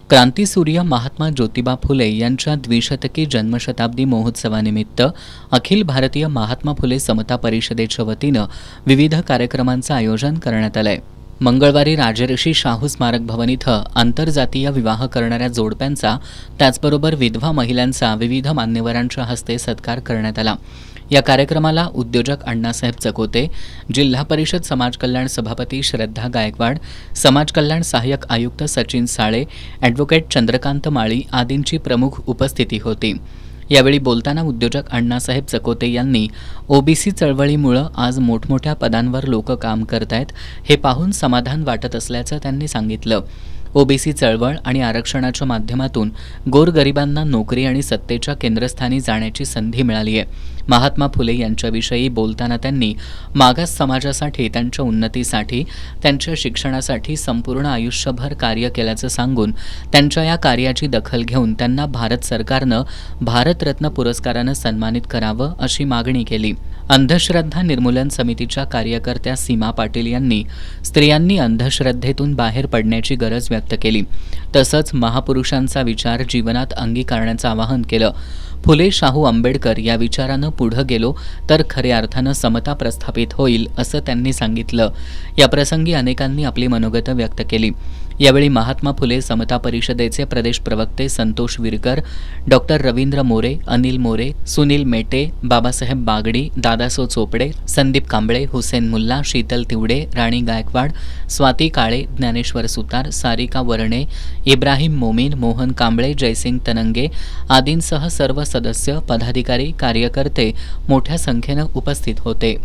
क्रांतीसूर्य महात्मा ज्योतिबा फुले यांच्या द्विशतकी जन्मशताब्दी महोत्सवानिमित्त अखिल भारतीय महात्मा फुले समता परिषदेच्या वतीनं विविध कार्यक्रमांचं आयोजन करण्यात आलंय। मंगळवारी राजर्षी शाहू स्मारक भवन इथं आंतरजातीय विवाह करणाऱ्या जोडप्यांचा त्याचबरोबर विधवा महिलांचा विविध मान्यवरांच्या हस्ते सत्कार करण्यात आला। या कार्यक्रमाला उद्योजक अण्णासाहेब चकोते, जिल्हा परिषद समाज कल्याण सभापती श्रद्धा गायकवाड, समाज कल्याण सहाय्यक आयुक्त सचिन साळे, ॲडव्होकेट चंद्रकांत माळी आदींची प्रमुख उपस्थिती होती। यावेळी बोलताना उद्योजक अण्णासाहेब चकोते यांनी ओबीसी चळवळीमुळे आज मोठमोठ्या पदांवर लोक काम करतायत हे पाहून समाधान वाटत असल्याचं त्यांनी सांगितलं। ओबीसी चळवळ आणि आरक्षणाच्या माध्यमातून गोरगरिबांना नोकरी आणि सत्तेच्या केंद्रस्थानी जाण्याची संधी मिळाली आहे। महात्मा फुले यांच्याविषयी बोलताना त्यांनी मागास समाजासाठी, त्यांच्या उन्नतीसाठी, त्यांच्या शिक्षणासाठी संपूर्ण आयुष्यभर कार्य केल्याचं सांगून त्यांच्या या कार्याची दखल घेऊन त्यांना भारत सरकारनं भारतरत्न पुरस्कारानं सन्मानित करावं अशी मागणी केली। अंधश्रद्धा निर्मूलन समितीच्या कार्यकर्त्या सीमा पाटील यांनी स्त्रियांनी अंधश्रद्धेतून बाहेर पडण्याची गरज व्यक्त केली। तसंच महापुरुषांचा विचार जीवनात अंगीकारण्याचं आवाहन केलं। फुले शाहू आंबेडकर या विचारानं पुढे गेलो तर खऱ्या अर्थानं समता प्रस्थापित होईल असं त्यांनी सांगितलं। या प्रसंगी अनेकांनी आपली मनोगत व्यक्त केली। यावेळी महात्मा फुले समता परिषदेचे प्रदेश प्रवक्ते संतोष विरकर, डॉक्टर रवींद्र मोरे, अनिल मोरे, सुनील मेटे, बाबासाहेब बागडी, दादासो चोपडे, संदीप कांबळे, हुसेन मुल्ला, शीतल तिवडे, राणी गायकवाड, स्वाती काळे, ज्ञानेश्वर सुतार, सारिका वरणे, इब्राहिम मोमीन, मोहन कांबळे, जयसिंग तनंगे आदींसह सर्व सदस्य, पदाधिकारी, कार्यकर्ते मोठ्या संख्येनं उपस्थित होते।